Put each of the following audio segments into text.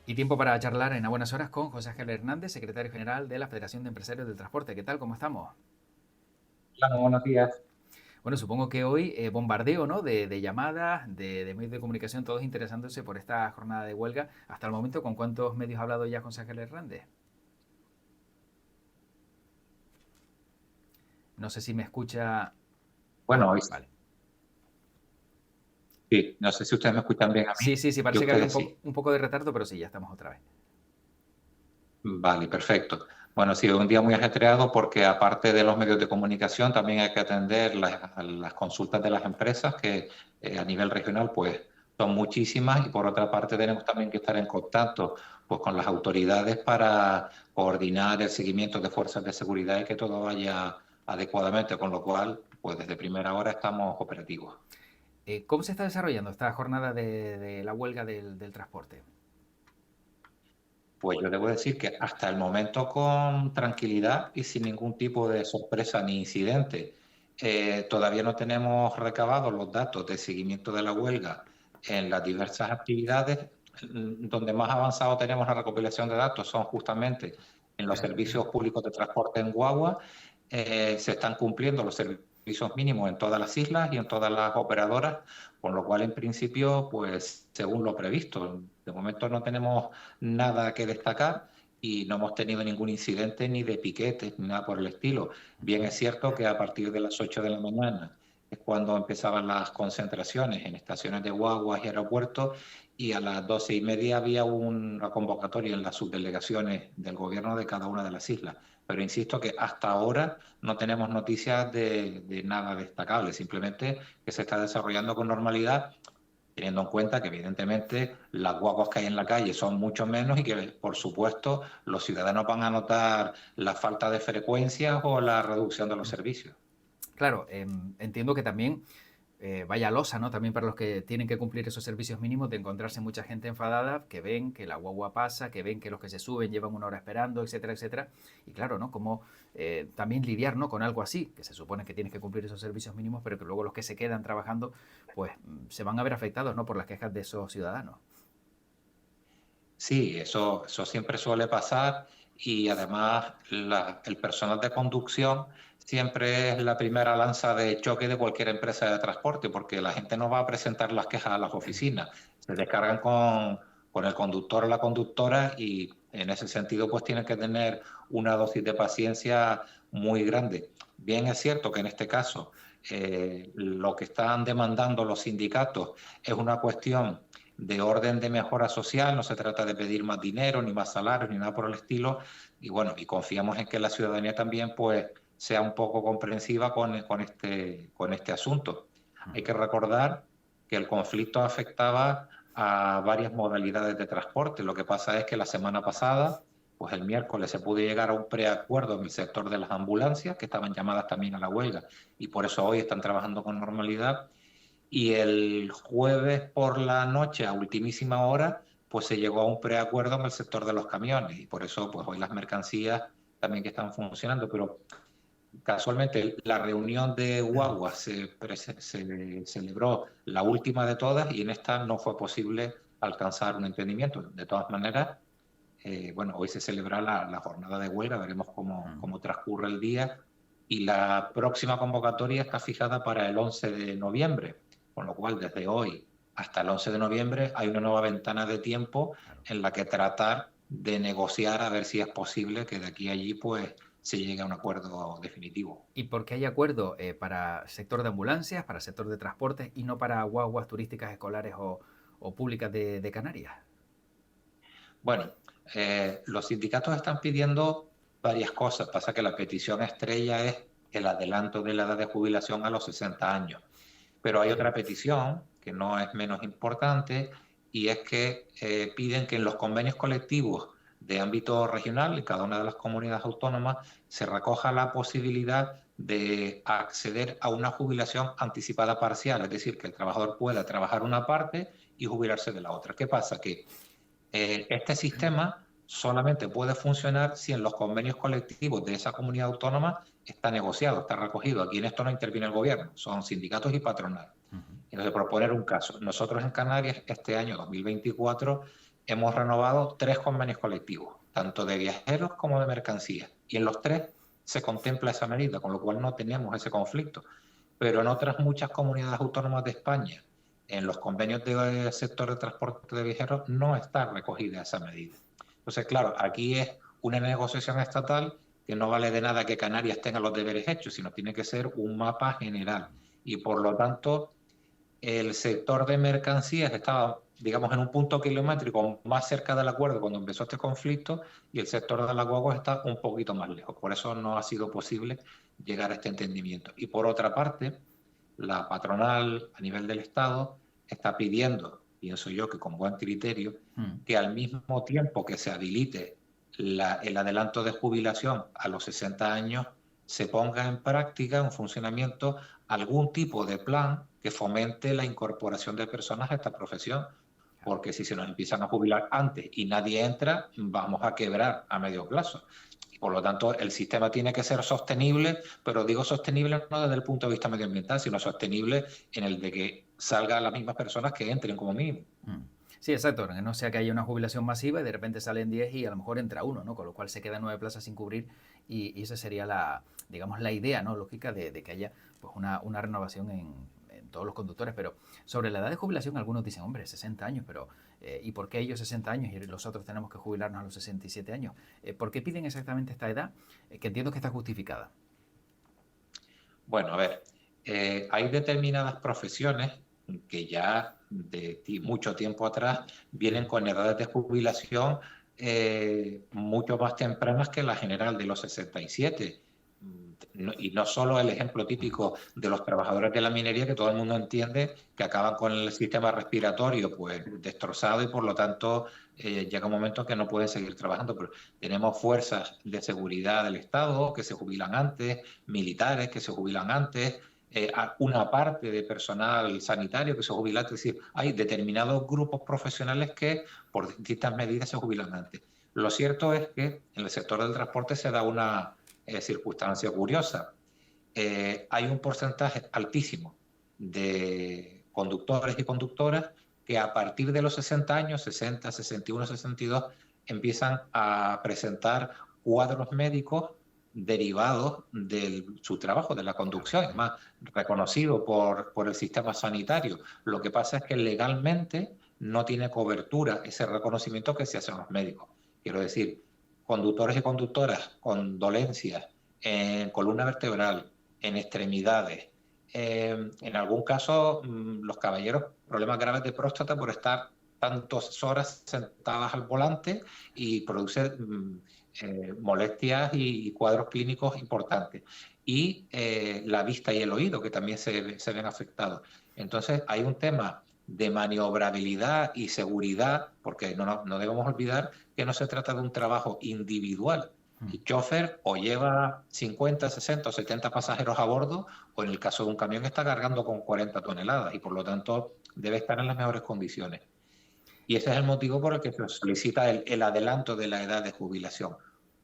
Y tiempo para charlar en A Buenas Horas con José Ángel Hernández, secretario general de la Federación de Empresarios del Transporte. ¿Qué tal? ¿Cómo estamos? Hola, buenos días. Bueno, supongo que hoy bombardeo, ¿no? De llamadas, de medios de comunicación, todos interesándose por esta jornada de huelga. Hasta el momento, ¿con cuántos medios ha hablado ya José Ángel Hernández? No sé si me escucha. Bueno, hoy Vale. sí, no sé si ustedes me escuchan bien a mí. Sí, sí, sí, Yo parece que había ustedes sí. un poco de retardo, pero sí, ya estamos otra vez. Vale, perfecto. Bueno, sí, un día muy ajetreado porque aparte de los medios de comunicación también hay que atender las consultas de las empresas que a nivel regional pues son muchísimas y por otra parte tenemos también que estar en contacto pues con las autoridades para coordinar el seguimiento de fuerzas de seguridad y que todo vaya adecuadamente, con lo cual pues desde primera hora estamos operativos. ¿Cómo se está desarrollando esta jornada de la huelga del transporte? Pues yo debo decir que hasta el momento con tranquilidad y sin ningún tipo de sorpresa ni incidente. Todavía no tenemos recabados los datos de seguimiento de la huelga en las diversas actividades. Donde más avanzado tenemos la recopilación de datos son justamente en los servicios públicos de transporte en guagua. Se están cumpliendo los servicios mínimos en todas las islas y en todas las operadoras, con lo cual en principio, pues según lo previsto, de momento no tenemos nada que destacar y no hemos tenido ningún incidente ni de piquetes ni nada por el estilo. Bien es cierto que a partir de las 8 de la mañana es cuando empezaban las concentraciones en estaciones de guaguas y aeropuertos y a las 12:30 había una convocatoria en las subdelegaciones del gobierno de cada una de las islas. Pero insisto que hasta ahora no tenemos noticias de nada destacable, simplemente que se está desarrollando con normalidad, teniendo en cuenta que evidentemente las guaguas que hay en la calle son mucho menos y que, por supuesto, los ciudadanos van a notar la falta de frecuencias o la reducción de los servicios. Claro, entiendo que también vaya losa, ¿no? También para los que tienen que cumplir esos servicios mínimos de encontrarse mucha gente enfadada, que ven que la guagua pasa, que ven que los que se suben llevan una hora esperando, etcétera, etcétera. Y claro, ¿no? Como también lidiar, ¿no? Con algo así, que se supone que tienes que cumplir esos servicios mínimos, pero que luego los que se quedan trabajando, pues se van a ver afectados, ¿no? Por las quejas de esos ciudadanos. Sí, eso siempre suele pasar y además el personal de conducción siempre es la primera lanza de choque de cualquier empresa de transporte porque la gente no va a presentar las quejas a las oficinas, se descargan con el conductor o la conductora y en ese sentido pues tienen que tener una dosis de paciencia muy grande. Bien es cierto que en este caso lo que están demandando los sindicatos es una cuestión de orden de mejora social, no se trata de pedir más dinero, ni más salarios, ni nada por el estilo, y bueno, y confiamos en que la ciudadanía también pues sea un poco comprensiva con este asunto. Hay que recordar que el conflicto afectaba a varias modalidades de transporte. Lo que pasa es que la semana pasada, pues el miércoles se pudo llegar a un preacuerdo en el sector de las ambulancias, que estaban llamadas también a la huelga, y por eso hoy están trabajando con normalidad y el jueves por la noche, a ultimísima hora, pues se llegó a un preacuerdo en el sector de los camiones y por eso pues hoy las mercancías también que están funcionando, pero casualmente la reunión de Guagua se celebró la última de todas y en esta no fue posible alcanzar un entendimiento. De todas maneras, bueno, hoy se celebra la jornada de huelga, veremos cómo transcurre el día y la próxima convocatoria está fijada para el 11 de noviembre, con lo cual desde hoy hasta el 11 de noviembre hay una nueva ventana de tiempo Claro. en la que tratar de negociar a ver si es posible que de aquí a allí pues se llegue a un acuerdo definitivo. Y porque hay acuerdo para sector de ambulancias, para sector de transportes y no para guaguas turísticas escolares o públicas de Canarias. Bueno, los sindicatos están pidiendo varias cosas. Pasa que la petición estrella es el adelanto de la edad de jubilación a los 60 años. Pero hay otra petición que no es menos importante y es que piden que en los convenios colectivos de ámbito regional, en cada una de las comunidades autónomas, se recoja la posibilidad de acceder a una jubilación anticipada parcial, es decir, que el trabajador pueda trabajar una parte y jubilarse de la otra. ¿Qué pasa? Que este sistema solamente puede funcionar si en los convenios colectivos de esa comunidad autónoma está negociado, está recogido. Aquí en esto no interviene el gobierno, son sindicatos y patronal. Entonces, por poner un caso, nosotros en Canarias este año 2024 hemos renovado 3 convenios colectivos, tanto de viajeros como de mercancías. Y en los 3 se contempla esa medida, con lo cual no tenemos ese conflicto. Pero en otras muchas comunidades autónomas de España, en los convenios del sector de transporte de viajeros, no está recogida esa medida. Entonces, claro, aquí es una negociación estatal que no vale de nada que Canarias tenga los deberes hechos, sino tiene que ser un mapa general. Y por lo tanto, el sector de mercancías estaba, digamos, en un punto kilométrico más cerca del acuerdo cuando empezó este conflicto, y el sector de las guaguas está un poquito más lejos. Por eso no ha sido posible llegar a este entendimiento. Y por otra parte, la patronal a nivel del Estado está pidiendo, pienso yo que con buen criterio, que al mismo tiempo que se habilite el adelanto de jubilación a los 60 años, se ponga en práctica, en funcionamiento, algún tipo de plan que fomente la incorporación de personas a esta profesión. Porque si se nos empiezan a jubilar antes y nadie entra, vamos a quebrar a medio plazo. Por lo tanto, el sistema tiene que ser sostenible, pero digo sostenible no desde el punto de vista medioambiental, sino sostenible en el de que salgan las mismas personas que entren como mínimo. Sí, exacto, que no sea que haya una jubilación masiva y de repente salen 10 y a lo mejor entra uno, ¿no? Con lo cual se quedan 9 plazas sin cubrir y esa sería la, digamos, la idea, ¿no? Lógica de que haya pues una renovación en todos los conductores. Pero sobre la edad de jubilación algunos dicen, hombre, 60 años, pero ¿y por qué ellos 60 años y los otros tenemos que jubilarnos a los 67 años? ¿Por qué piden exactamente esta edad? Que entiendo que está justificada. Bueno, a ver, hay determinadas profesiones que ya de mucho tiempo atrás vienen con edades de jubilación mucho más tempranas que la general de los 67. Y no solo el ejemplo típico de los trabajadores de la minería, que todo el mundo entiende que acaban con el sistema respiratorio pues destrozado y por lo tanto llega un momento que no pueden seguir trabajando. Pero tenemos fuerzas de seguridad del Estado que se jubilan antes, militares que se jubilan antes, una parte de personal sanitario que se jubila antes. Es decir, hay determinados grupos profesionales que por distintas medidas se jubilan antes. Lo cierto es que en el sector del transporte se da una circunstancia curiosa. Hay un porcentaje altísimo de conductores y conductoras que a partir de los 60 años, 60, 61, 62, empiezan a presentar cuadros médicos derivados de su trabajo, de la conducción, además reconocido por el sistema sanitario. Lo que pasa es que legalmente no tiene cobertura ese reconocimiento que se hace a los médicos. Quiero decir, conductores y conductoras con dolencias en columna vertebral, en extremidades, en algún caso los caballeros problemas graves de próstata por estar tantas horas sentadas al volante y produce molestias y cuadros clínicos importantes. Y la vista y el oído, que también se ven afectados. Entonces hay un tema de maniobrabilidad y seguridad, porque no debemos olvidar que no se trata de un trabajo individual. El chofer o lleva 50, 60 o 70 pasajeros a bordo, o en el caso de un camión está cargando con 40 toneladas y por lo tanto debe estar en las mejores condiciones. Y ese es el motivo por el que se solicita el adelanto de la edad de jubilación.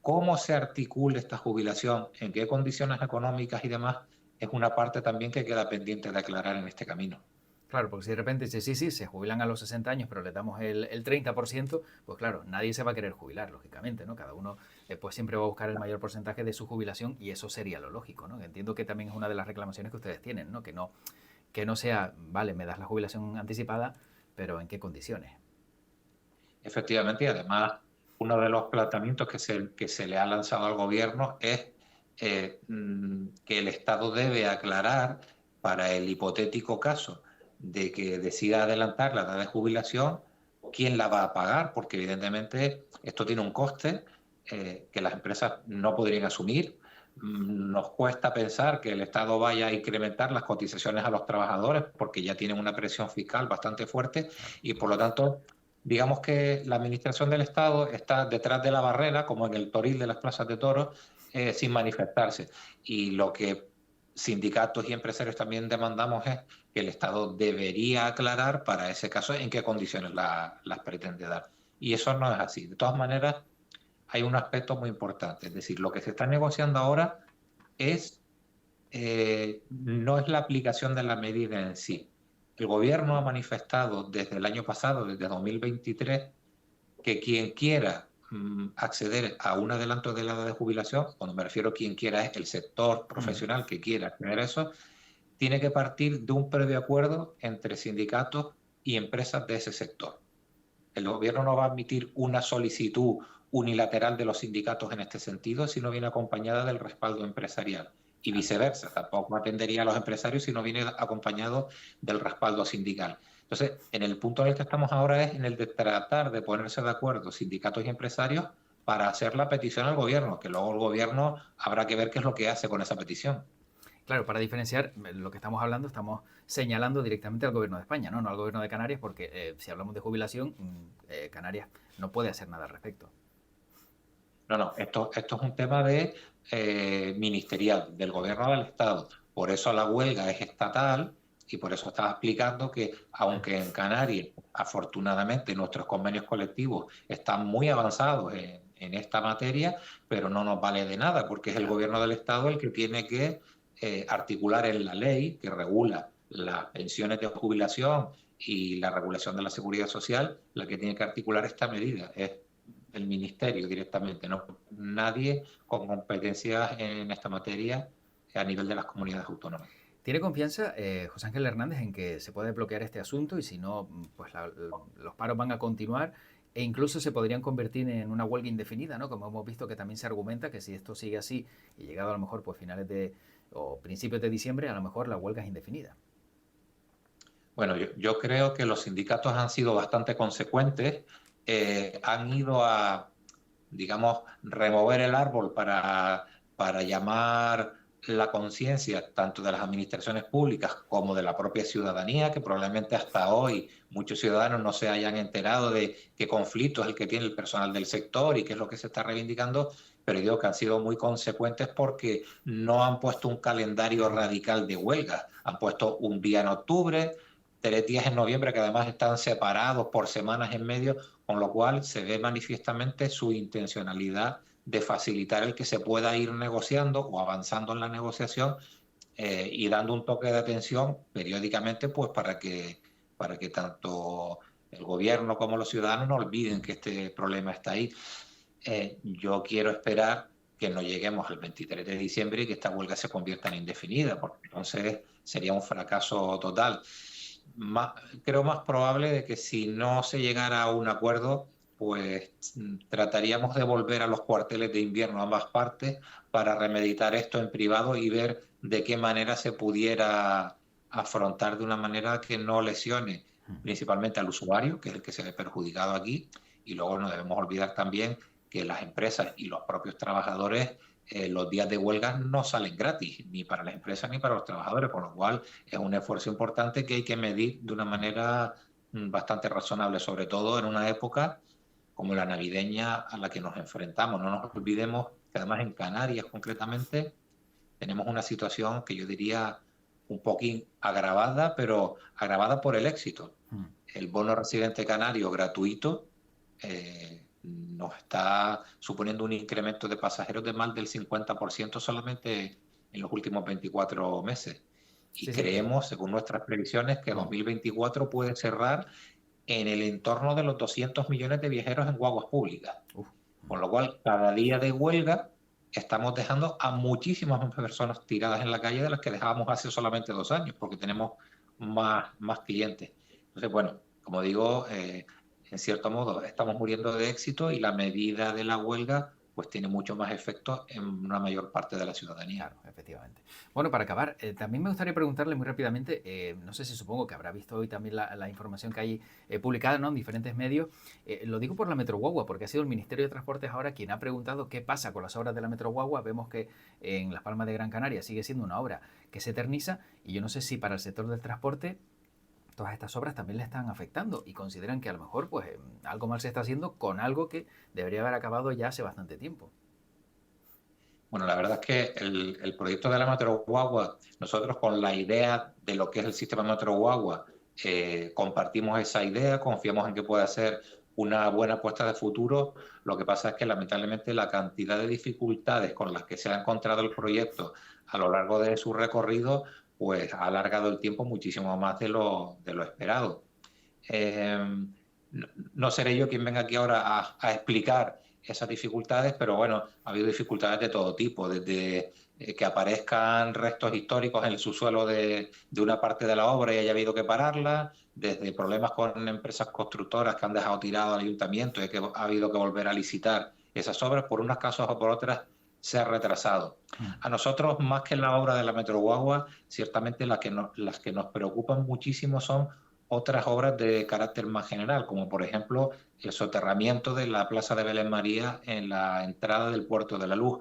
¿Cómo se articula esta jubilación? ¿En qué condiciones económicas y demás? Es una parte también que queda pendiente de aclarar en este camino. Claro, porque si de repente dice, sí, sí, se jubilan a los 60 años, pero le damos el 30%, pues claro, nadie se va a querer jubilar, lógicamente, ¿no? Cada uno pues siempre va a buscar el mayor porcentaje de su jubilación y eso sería lo lógico, ¿no? Entiendo que también es una de las reclamaciones que ustedes tienen, ¿no? Que no sea, vale, me das la jubilación anticipada, pero ¿en qué condiciones? Efectivamente, y además uno de los planteamientos que se le ha lanzado al gobierno es que el Estado debe aclarar para el hipotético caso de que decida adelantar la edad de jubilación, quién la va a pagar, porque evidentemente esto tiene un coste que las empresas no podrían asumir. Nos cuesta pensar que el Estado vaya a incrementar las cotizaciones a los trabajadores porque ya tienen una presión fiscal bastante fuerte y por lo tanto digamos que la administración del Estado está detrás de la barrera, como en el toril de las plazas de toros, sin manifestarse. Y lo que sindicatos y empresarios también demandamos es que el Estado debería aclarar para ese caso en qué condiciones las pretende dar. Y eso no es así. De todas maneras, hay un aspecto muy importante. Es decir, lo que se está negociando ahora es no es la aplicación de la medida en sí. El gobierno ha manifestado desde el año pasado, desde 2023, que quien quiera acceder a un adelanto de la edad de jubilación, cuando me refiero a quien quiera es el sector profesional que quiera acceder a eso, tiene que partir de un previo acuerdo entre sindicatos y empresas de ese sector. El gobierno no va a admitir una solicitud unilateral de los sindicatos en este sentido si no viene acompañada del respaldo empresarial. Y viceversa, tampoco atendería a los empresarios si no viene acompañado del respaldo sindical. Entonces, en el punto en el que estamos ahora es en el de tratar de ponerse de acuerdo sindicatos y empresarios para hacer la petición al gobierno, que luego el gobierno habrá que ver qué es lo que hace con esa petición. Claro, para diferenciar lo que estamos hablando, estamos señalando directamente al gobierno de España, no al gobierno de Canarias, porque si hablamos de jubilación, Canarias no puede hacer nada al respecto. No, esto es un tema de ministerial, del gobierno del Estado. Por eso la huelga es estatal y por eso estaba explicando que aunque en Canarias, afortunadamente, nuestros convenios colectivos están muy avanzados en esta materia, pero no nos vale de nada porque es el gobierno del Estado el que tiene que articular en la ley que regula las pensiones de jubilación y la regulación de la seguridad social, la que tiene que articular esta medida. Es el ministerio directamente, no nadie con competencias en esta materia a nivel de las comunidades autónomas. ¿Tiene confianza José Ángel Hernández en que se puede bloquear este asunto y si no, pues los paros van a continuar e incluso se podrían convertir en una huelga indefinida, ¿no? Como hemos visto que también se argumenta que si esto sigue así y llegado a lo mejor pues finales de o principios de diciembre, a lo mejor la huelga es indefinida. Bueno, yo creo que los sindicatos han sido bastante consecuentes, han ido a, digamos, remover el árbol para llamar la conciencia tanto de las administraciones públicas como de la propia ciudadanía, que probablemente hasta hoy muchos ciudadanos no se hayan enterado de qué conflicto es el que tiene el personal del sector y qué es lo que se está reivindicando, pero digo que han sido muy consecuentes porque no han puesto un calendario radical de huelgas, han puesto un día en octubre, 3 días en noviembre que además están separados por semanas en medio, con lo cual se ve manifiestamente su intencionalidad de facilitar el que se pueda ir negociando o avanzando en la negociación y dando un toque de atención periódicamente pues para que tanto el gobierno como los ciudadanos no olviden que este problema está ahí. Yo quiero esperar que no lleguemos al 23 de diciembre y que esta huelga se convierta en indefinida, porque entonces sería un fracaso total. Creo más probable de que si no se llegara a un acuerdo, pues trataríamos de volver a los cuarteles de invierno a ambas partes para remeditar esto en privado y ver de qué manera se pudiera afrontar de una manera que no lesione principalmente al usuario, que es el que se ve perjudicado aquí, y luego no debemos olvidar también que las empresas y los propios trabajadores los días de huelga no salen gratis, ni para las empresas ni para los trabajadores, con lo cual es un esfuerzo importante que hay que medir de una manera bastante razonable, sobre todo en una época como la navideña a la que nos enfrentamos. No nos olvidemos que además en Canarias concretamente tenemos una situación que yo diría un poquín agravada, pero agravada por el éxito. El bono residente canario gratuito nos está suponiendo un incremento de pasajeros de más del 50% solamente en los últimos 24 meses. Y Sí, sí, creemos, según nuestras previsiones, que 2024 puede cerrar en el entorno de los 200 millones de viajeros en guaguas públicas. Con lo cual, cada día de huelga estamos dejando a muchísimas más personas tiradas en la calle de las que dejábamos hace solamente 2 años, porque tenemos más clientes. Entonces, bueno, como digo, en cierto modo estamos muriendo de éxito y la medida de la huelga pues tiene mucho más efecto en una mayor parte de la ciudadanía. Claro, efectivamente. Bueno, para acabar, también me gustaría preguntarle muy rápidamente, no sé si supongo que habrá visto hoy también la información que hay publicada, ¿no?, en diferentes medios. Lo digo por la Metro Guagua, porque ha sido el Ministerio de Transportes ahora quien ha preguntado qué pasa con las obras de la Metro Guagua. Vemos que en Las Palmas de Gran Canaria sigue siendo una obra que se eterniza y yo no sé si para el sector del transporte todas estas obras también le están afectando y consideran que a lo mejor pues algo mal se está haciendo con algo que debería haber acabado ya hace bastante tiempo. Bueno, la verdad es que el proyecto de la Metro Guagua, nosotros con la idea de lo que es el sistema Metro Guagua, compartimos esa idea, confiamos en que pueda ser una buena apuesta de futuro. Lo que pasa es que lamentablemente la cantidad de dificultades con las que se ha encontrado el proyecto a lo largo de su recorrido, pues ha alargado el tiempo muchísimo más de lo esperado. no seré yo quien venga aquí ahora a explicar esas dificultades, pero bueno, ha habido dificultades de todo tipo, desde que aparezcan restos históricos en el subsuelo de una parte de la obra y haya habido que pararla, desde problemas con empresas constructoras que han dejado tirado al ayuntamiento y que ha habido que volver a licitar esas obras, por unos casos o por otras se ha retrasado. A nosotros, más que la obra de la Metro Guagua, ciertamente las que nos preocupan muchísimo son otras obras de carácter más general, como por ejemplo el soterramiento de la Plaza de Belén María en la entrada del Puerto de la Luz.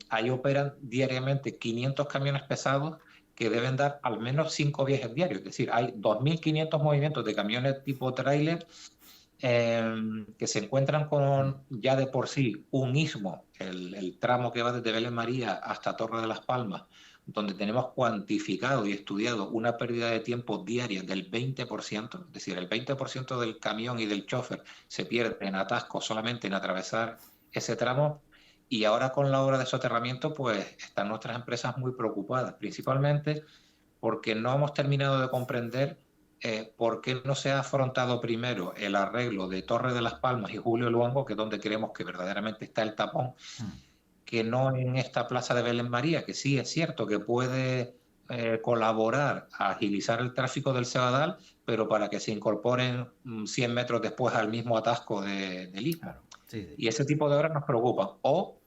Ahí operan diariamente 500 camiones pesados que deben dar al menos 5 viajes diarios, es decir, hay 2.500 movimientos de camiones tipo tráiler que se encuentran con ya de por sí un istmo, el tramo que va desde Belén María hasta Torre de las Palmas, donde tenemos cuantificado y estudiado una pérdida de tiempo diaria del 20%, es decir, el 20% del camión y del chofer se pierde en atascos solamente en atravesar ese tramo. Y ahora con la obra de soterramiento, pues están nuestras empresas muy preocupadas, principalmente porque no hemos terminado de comprender por qué no se ha afrontado primero el arreglo de Torre de las Palmas y Julio Luango, que es donde creemos que verdaderamente está el tapón, que no en esta plaza de Belén María, que sí es cierto que puede colaborar a agilizar el tráfico del Cebadal, pero para que se incorporen 100 metros después al mismo atasco del Istmo. Claro. Sí, sí. Y ese tipo de obras nos preocupan. O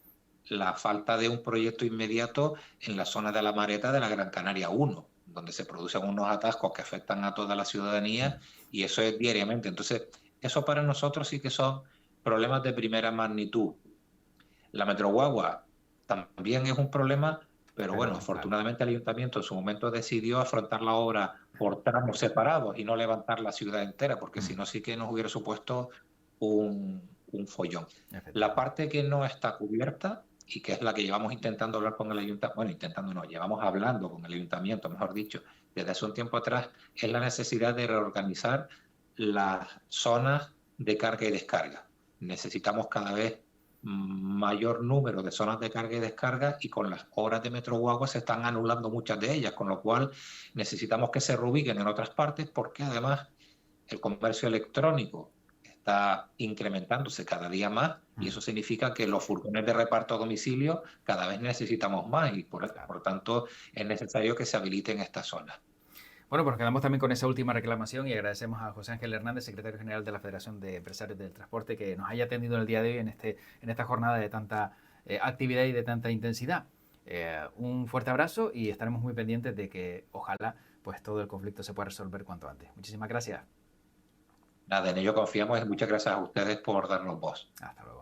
la falta de un proyecto inmediato en la zona de la Mareta de la Gran Canaria 1, donde se producen unos atascos que afectan a toda la ciudadanía y eso es diariamente. Entonces, eso para nosotros sí que son problemas de primera magnitud. La Metroguagua también es un problema, pero bueno, afortunadamente el ayuntamiento en su momento decidió afrontar la obra por tramos separados y no levantar la ciudad entera, porque si no sí que nos hubiera supuesto un follón. La parte que no está cubierta y que es la que llevamos intentando hablar con el ayuntamiento, bueno, intentando no, llevamos hablando con el ayuntamiento, mejor dicho, desde hace un tiempo atrás, es la necesidad de reorganizar las zonas de carga y descarga. Necesitamos cada vez mayor número de zonas de carga y descarga y con las obras de Metro Guagua se están anulando muchas de ellas, con lo cual necesitamos que se reubiquen en otras partes porque además el comercio electrónico está incrementándose cada día más y eso significa que los furgones de reparto a domicilio cada vez necesitamos más y por tanto es necesario que se habiliten estas zonas. Bueno, pues quedamos también con esa última reclamación y agradecemos a José Ángel Hernández, secretario general de la Federación de Empresarios del Transporte, que nos haya atendido en el día de hoy en esta jornada de tanta actividad y de tanta intensidad. Un fuerte abrazo y estaremos muy pendientes de que ojalá pues todo el conflicto se pueda resolver cuanto antes. Muchísimas gracias. Nada, en ello confiamos y muchas gracias a ustedes por darnos voz. Hasta luego.